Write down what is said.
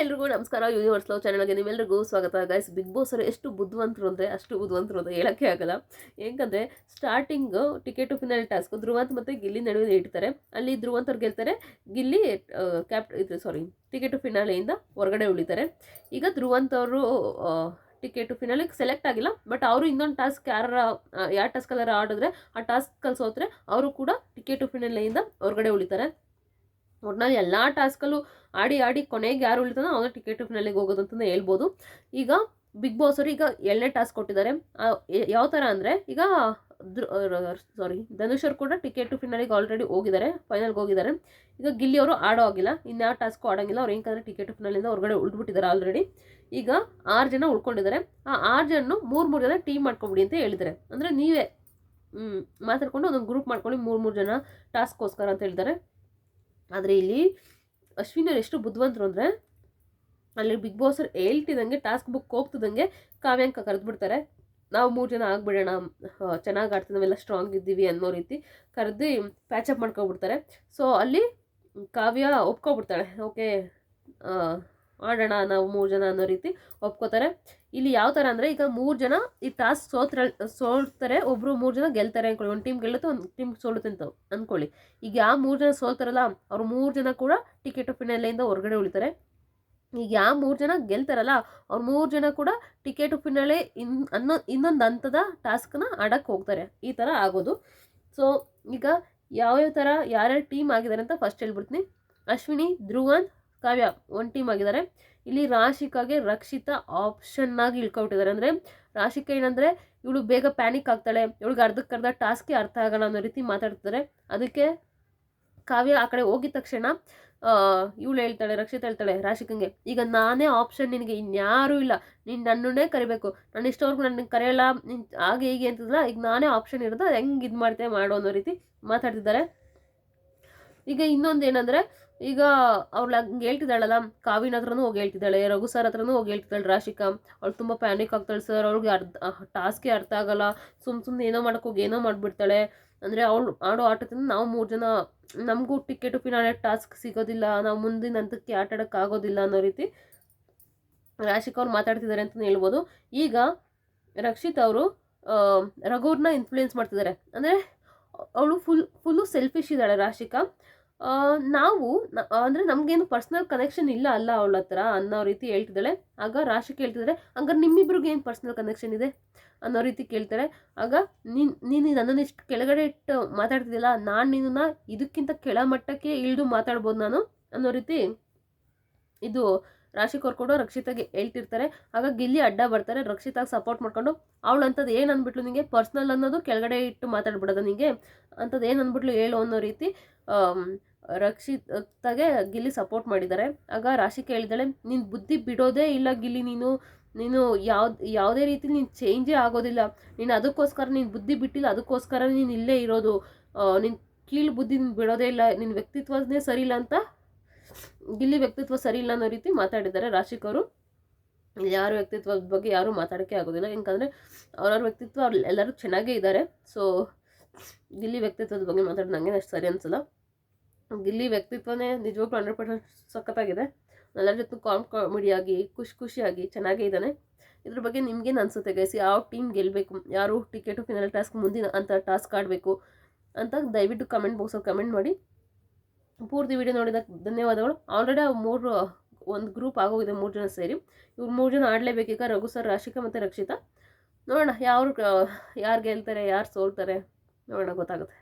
ಎಲ್ರಿಗೂ ನಮಸ್ಕಾರ. Universe love ಚಾನಲ್ಗೆ ನಿಮ್ಮೆಲ್ಲರಿಗೂ ಸ್ವಾಗತ. ಗೈಸ್, ಬಿಗ್ ಬಾಸ್ ಅವರು ಎಷ್ಟು ಬುದ್ಧಿವಂತರು ಅಂದರೆ ಅಷ್ಟು ಬುದ್ಧಿವಂತರು ಅಂತ ಹೇಳೋಕ್ಕೆ ಆಗಲ್ಲ. ಏಕೆಂದರೆ starting ticket to finale task Dhruvanth ಮತ್ತು ಗಿಲ್ಲಿ ನಡುವೆ ಇಡ್ತಾರೆ. ಅಲ್ಲಿ ಧ್ರುವಂತ್ ಅವ್ರು ಗೆಲ್ತಾರೆ, ಗಿಲ್ಲಿ ಟಿಕೆಟ್ ಟು ಫಿನಾಲೆಯಿಂದ ಹೊರಗಡೆ ಉಳಿತಾರೆ. ಈಗ ಧ್ರುವಂತ್ ಅವರು ಟಿಕೆಟ್ ಟು ಫಿನಾಲಿಗೆ ಸೆಲೆಕ್ಟ್ ಆಗಿಲ್ಲ, ಬಟ್ ಅವರು ಇನ್ನೊಂದು ಟಾಸ್ಕ್ ಯಾವ ಟಾಸ್ಕಲ್ಲಾರ ಆಡಿದ್ರೆ ಆ ಟಾಸ್ಕಲ್ಲಿ ಸೋತ್ರೆ ಅವರು ಕೂಡ ಟಿಕೆಟ್ ಟು ಫಿನಾಲೆಯಿಂದ ಹೊರಗಡೆ ಉಳಿತಾರೆ. ಒಟ್ನಲ್ಲಿ ಎಲ್ಲ ಟಾಸ್ಕಲ್ಲೂ ಆಡಿ ಕೊನೆಗೆ ಯಾರು ಉಳಿತಾನೋ ಅವನು ಟಿಕೆಟ್ ಫಿನಾಲಿಗೆ ಹೋಗೋದು ಅಂತಲೇ ಹೇಳ್ಬೋದು. ಈಗ ಬಿಗ್ ಬಾಸ್ ಅವರು ಈಗ 2ನೇ ಟಾಸ್ಕ್ ಕೊಟ್ಟಿದ್ದಾರೆ. ಯಾವ ಥರ ಅಂದರೆ ಈಗ ಧನುಷ್ ಅವರು ಕೂಡ ಟಿಕೆಟ್ ಫಿನಾಲಿಗೆ ಆಲ್ರೆಡಿ ಹೋಗಿದ್ದಾರೆ, ಫೈನಲ್ಗೆ ಹೋಗಿದ್ದಾರೆ. ಈಗ ಗಿಲ್ಲಿ ಅವರು ಆಡೋ ಆಗಿಲ್ಲ, ಇನ್ಯಾವ ಟಾಸ್ಕು ಆಡೋಂಗಿಲ್ಲ. ಅವ್ರು ಏನಂದ್ರೆ ಟಿಕೆಟ್ ಫಿನಾಲಿಂದ ಹೊರಗಡೆ ಉಳಿದ್ಬಿಟ್ಟಿದ್ದಾರೆ ಆಲ್ರೆಡಿ. ಈಗ 6 ಜನ ಉಳ್ಕೊಂಡಿದ್ದಾರೆ. ಆ 6 ಜನ 3 ಜನ ಟೀಮ್ ಮಾಡ್ಕೊಬಿಡಿ ಅಂತ ಹೇಳಿದ್ದಾರೆ. ಅಂದರೆ ನೀವೇ ಮಾತಾಡ್ಕೊಂಡು ಒಂದೊಂದು ಗ್ರೂಪ್ ಮಾಡ್ಕೊಳ್ಳಿ, 3 ಜನ ಟಾಸ್ಕ್ಗೋಸ್ಕರ ಅಂತ ಹೇಳ್ತಾರೆ. ಆದರೆ ಇಲ್ಲಿ ಅಶ್ವಿನಿ ಅವ್ರು ಎಷ್ಟು ಬುದ್ಧಿವಂತರು ಅಂದರೆ, ಅಲ್ಲಿ ಬಿಗ್ ಬಾಸ್ ಅವ್ರು ಹೇಳ್ತಿದ್ದಂಗೆ ಟಾಸ್ಕ್ ಬುಕ್ ಹೋಗ್ತಿದ್ದಂಗೆ ಕಾವ್ಯಾಂಕ ಕರೆದ್ಬಿಡ್ತಾರೆ. ನಾವು 3 ಜನ ಆಗ್ಬಿಡೋಣ, ಚೆನ್ನಾಗಿ ಆಡ್ತೀವಿ, ನಾವೆಲ್ಲ ಸ್ಟ್ರಾಂಗ್ ಇದ್ದೀವಿ ಅನ್ನೋ ರೀತಿ ಕರೆದು ಪ್ಯಾಚಪ್ ಮಾಡ್ಕೊಬಿಡ್ತಾರೆ. ಸೊ ಅಲ್ಲಿ ಕಾವ್ಯ ಒಪ್ಕೊಬಿಡ್ತಾಳೆ, ಓಕೆ ಆಡೋಣ ನಾವು 3 ಜನ ಅನ್ನೋ ರೀತಿ ಒಪ್ಕೋತಾರೆ. ಇಲ್ಲಿ ಯಾವ ಥರ ಅಂದರೆ, ಈಗ 3 ಜನ ಈ ಟಾಸ್ಕ್ ಸೋಲ್ತಾರೆ, ಒಬ್ಬರು 3 ಜನ ಗೆಲ್ತಾರೆ ಅಂದ್ಕೊಳ್ಳಿ. ಒಂದು ಟೀಮ್ ಗೆಲ್ಲುತ್ತೆ, ಒಂದು ಟೀಮ್ ಸೋಲುತ್ತೆ ಅಂತ ಅಂದ್ಕೊಳ್ಳಿ. ಈಗ ಯಾವ 3 ಜನ ಸೋಲ್ತಾರಲ್ಲ ಅವ್ರು 3 ಜನ ಕೂಡ ಟಿಕೆಟ್ ಫಿನಾಲೆಯಿಂದ ಹೊರಗಡೆ ಉಳಿತಾರೆ. ಈಗ ಯಾವ 3 ಜನ ಗೆಲ್ತಾರಲ್ಲ ಅವ್ರು 3 ಜನ ಕೂಡ ಟಿಕೆಟ್ ಫಿನಾಲೆ ಇನ್ನೊಂದು ಹಂತದ ಟಾಸ್ಕ್ನ ಆಡೋಕ್ಕೆ ಹೋಗ್ತಾರೆ. ಈ ಥರ ಆಗೋದು. ಸೊ ಈಗ ಯಾವ್ಯಾವ ಥರ ಯಾರ್ಯಾರು ಟೀಮ್ ಆಗಿದ್ದಾರೆ ಅಂತ ಫಸ್ಟ್ ಹೇಳ್ಬಿಡ್ತೀನಿ. ಅಶ್ವಿನಿ, ಧ್ರುವಂತ್, ಕಾವ್ಯ ಒಂದು ಟೀಮ್ ಆಗಿದ್ದಾರೆ. ಇಲ್ಲಿ ರಾಶಿಕಾಗೆ ರಕ್ಷಿತಾ ಆಪ್ಷನ್ನಾಗಿ ಇಳ್ಕೊಬಿಟ್ಟಿದ್ದಾರೆ. ಅಂದರೆ ರಾಶಿಕಾ ಏನಂದರೆ, ಇವಳು ಬೇಗ ಪ್ಯಾನಿಕ್ ಆಗ್ತಾಳೆ, ಇವಳಿಗೆ ಅರ್ಧಕ್ಕರ್ಧ ಟಾಸ್ಕೇ ಅರ್ಥ ಆಗೋಣ ಅನ್ನೋ ರೀತಿ ಮಾತಾಡ್ತಾರೆ. ಅದಕ್ಕೆ ಕಾವ್ಯ ಆ ಕಡೆ ಹೋಗಿದ ತಕ್ಷಣ ಇವಳು ಹೇಳ್ತಾಳೆ, ರಕ್ಷಿತಾ ಹೇಳ್ತಾಳೆ ರಾಶಿಕಂಗೆ, ಈಗ ನಾನೇ ಆಪ್ಷನ್, ನಿನಗೆ ಇನ್ಯಾರೂ ಇಲ್ಲ, ನೀನು ನನ್ನನ್ನೇ ಕರಿಬೇಕು, ನಾನು ಇಷ್ಟವರೆಗೂ ನನಗೆ ಕರೆಯಲ್ಲ, ನೀನು ಹಾಗೆ ಹೀಗೆ ಅಂತಿದ್ಲ, ಈಗ ನಾನೇ ಆಪ್ಷನ್ ಇರೋದು, ಅದು ಹೆಂಗೆ ಇದು ಮಾಡ್ತೇವೆ ಮಾಡು ಅನ್ನೋ ರೀತಿ ಮಾತಾಡ್ತಿದ್ದಾರೆ. ಈಗ ಇನ್ನೊಂದು ಏನಂದರೆ, ಈಗ ಅವಳು ಹಂಗೆ ಹೇಳ್ತಿದ್ದಾಳಲ್ಲ, ಕಾವಿನ ಹತ್ರನೂ ಹೋಗಿ ಹೇಳ್ತಿದ್ದಾಳೆ, ರಘು ಸರ್ ಹತ್ರನೂ ಹೋಗಿ ಹೇಳ್ತಿದ್ದಾಳೆ ರಾಶಿಕಾ. ಅವಳು ತುಂಬ ಪ್ಯಾನಿಕ್ ಆಗ್ತಾಳೆ ಸರ್, ಅವಳಿಗೆ ಟಾಸ್ಕೇ ಅರ್ಥ ಆಗಲ್ಲ, ಸುಮ್ಮನೆ ಏನೋ ಮಾಡೋಕ್ಕೋಗಿ ಏನೋ ಮಾಡಿಬಿಡ್ತಾಳೆ. ಅಂದರೆ ಅವಳು ಆಡೋ ಆಟದಿಂದ ನಾವು 3 ಜನ ನಮಗೂ ಟಿಕೆಟು ಫಿನಾಲೆ ಟಾಸ್ಕ್ ಸಿಗೋದಿಲ್ಲ, ನಾವು ಮುಂದಿನ ಹಂತಕ್ಕೆ ಆಟ ಆಡೋಕ್ಕಾಗೋದಿಲ್ಲ ಅನ್ನೋ ರೀತಿ ರಾಶಿಕಾ ಅವ್ರು ಮಾತಾಡ್ತಿದ್ದಾರೆ ಅಂತಲೇ ಹೇಳ್ಬೋದು. ಈಗ ರಕ್ಷಿತ್ ಅವರು ರಘುವ್ರನ್ನ ಇನ್ಫ್ಲೂಯೆನ್ಸ್ ಮಾಡ್ತಿದ್ದಾರೆ. ಅಂದರೆ ಅವಳು ಫುಲ್ಲು ಸೆಲ್ಫಿಶ್ ಇದ್ದಾಳೆ ರಾಶಿಕಾ. ನಾವು ಅಂದರೆ ನಮಗೇನು ಪರ್ಸ್ನಲ್ ಕನೆಕ್ಷನ್ ಇಲ್ಲ ಅಲ್ಲ ಅವಳ ಹತ್ರ ಅನ್ನೋ ರೀತಿ ಹೇಳ್ತಿದ್ದಾಳೆ. ಆಗ ರಾಶಿಕಾ ಹೇಳ್ತಿದ್ದಾರೆ, ಹಂಗಾರೆ ನಿಮ್ಮಿಬ್ರಿಗೆ ಏನು ಪರ್ಸ್ನಲ್ ಕನೆಕ್ಷನ್ ಇದೆ ಅನ್ನೋ ರೀತಿ ಕೇಳ್ತಾಳೆ. ಆಗ ನೀನು ನನ್ನನ್ನು ಇಷ್ಟು ಕೆಳಗಡೆ ಇಟ್ಟು ಮಾತಾಡ್ತಿದ್ದಿಲ್ಲ, ನಾನು ನಿನ್ನನ್ನು ಇದಕ್ಕಿಂತ ಕೆಳಮಟ್ಟಕ್ಕೆ ಇಳಿದು ಮಾತಾಡ್ಬೋದು ನಾನು ಅನ್ನೋ ರೀತಿ ಇದು ರಾಶಿಕಾ ಅವ್ರು ಕೂಡ ರಕ್ಷಿತಾಗೆ ಹೇಳ್ತಿರ್ತಾರೆ. ಆಗ ಗಿಲ್ಲಿ ಅಡ್ಡ ಬರ್ತಾರೆ, ರಕ್ಷಿತಾಗೆ ಸಪೋರ್ಟ್ ಮಾಡ್ಕೊಂಡು, ಅವಳು ಅಂಥದ್ದು ಏನು ಅಂದ್ಬಿಟ್ಲು ನಿಮಗೆ, ಪರ್ಸ್ನಲ್ ಅನ್ನೋದು ಕೆಳಗಡೆ ಇಟ್ಟು ಮಾತಾಡ್ಬಿಡೋದು ನಿಮಗೆ, ಅಂಥದ್ದು ಏನು ಅಂದ್ಬಿಟ್ಲು ಹೇಳು ಅನ್ನೋ ರೀತಿ ರಕ್ಷಿತಾಗೆ ಗಿಲ್ಲಿ ಸಪೋರ್ಟ್ ಮಾಡಿದ್ದಾರೆ. ಆಗ ರಾಶಿಕಾ ಹೇಳಿದ್ದಾಳೆ, ನೀನು ಬುದ್ಧಿ ಬಿಡೋದೇ ಇಲ್ಲ ಗಿಲ್ಲಿ, ನೀನು ಯಾವುದೇ ರೀತಿ ನೀನು ಚೇಂಜೇ ಆಗೋದಿಲ್ಲ, ನೀನು ಅದಕ್ಕೋಸ್ಕರ ನೀನು ಬುದ್ಧಿ ಬಿಟ್ಟಿಲ್ಲ, ಅದಕ್ಕೋಸ್ಕರ ನೀನು ಇಲ್ಲೇ ಇರೋದು, ನಿನ್ನ ಕೀಳು ಬುದ್ಧಿ ನೀನು ಬಿಡೋದೇ ಇಲ್ಲ, ನಿನ್ನ ವ್ಯಕ್ತಿತ್ವನೇ ಸರಿ ಇಲ್ಲ ಅಂತ, ಗಿಲ್ಲಿ ವ್ಯಕ್ತಿತ್ವ ಸರಿ ಇಲ್ಲ ಅನ್ನೋ ರೀತಿ ಮಾತಾಡಿದ್ದಾರೆ ರಾಶಿಕಾ ಅವರು. ಯಾರ ವ್ಯಕ್ತಿತ್ವದ ಬಗ್ಗೆ ಯಾರೂ ಮಾತಾಡೋಕ್ಕೆ ಆಗೋದಿಲ್ಲ, ಯಾಕಂದರೆ ಅವ್ರವ್ರ ವ್ಯಕ್ತಿತ್ವ ಅವ್ರು ಎಲ್ಲರೂ ಚೆನ್ನಾಗೇ ಇದ್ದಾರೆ. ಸೊ ಗಿಲ್ಲಿ ವ್ಯಕ್ತಿತ್ವದ ಬಗ್ಗೆ ಮಾತಾಡೋದು ನನಗೆ ಅಷ್ಟು ಸರಿ ಅನಿಸಲ್ಲ. ಗಿಲ್ಲಿ ವ್ಯಕ್ತಿತ್ವನೇ ನಿಜವಾಗ್ಲೂ 100% ಸಖತ್ತಾಗಿದೆ. ಎಲ್ಲರ ಜೊತೆ ಕಾಮಿಡಿಯಾಗಿ ಖುಷಿಯಾಗಿ ಚೆನ್ನಾಗೇ ಇದ್ದಾನೆ. ಇದ್ರ ಬಗ್ಗೆ ನಿಮ್ಗೇನು ಅನಿಸುತ್ತೆ ಗೈಸ್? ಯಾವ ಟೀಮ್ ಗೆಲ್ಲಬೇಕು, ಯಾರು ಟಿಕೆಟು ಫಿನಾಲ್ ಟಾಸ್ಕ್ ಮುಂದಿನ ಅಂತ ಟಾಸ್ಕ್ ಆಡಬೇಕು ಅಂತ ದಯವಿಟ್ಟು ಕಮೆಂಟ್ ಬಾಕ್ಸಲ್ಲಿ ಕಮೆಂಟ್ ಮಾಡಿ. ಪೂರ್ತಿ ವಿಡಿಯೋ ನೋಡಿದಾಗ ಧನ್ಯವಾದಗಳು. ಆಲ್ರೆಡಿ ಒಂದು ಗ್ರೂಪ್ ಆಗೋಗಿದೆ 3 ಜನ ಸೇರಿ. ಇವ್ರು 3 ಜನ ಆಡಲೇಬೇಕೀಗ, ರಘು ಸರ್, ರಾಶಿಕಾ ಮತ್ತು ರಕ್ಷಿತಾ. ನೋಡೋಣ ಯಾರು ಗೆಲ್ತಾರೆ, ಯಾರು ಸೋಲ್ತಾರೆ, ನೋಡೋಣ ಗೊತ್ತಾಗುತ್ತೆ.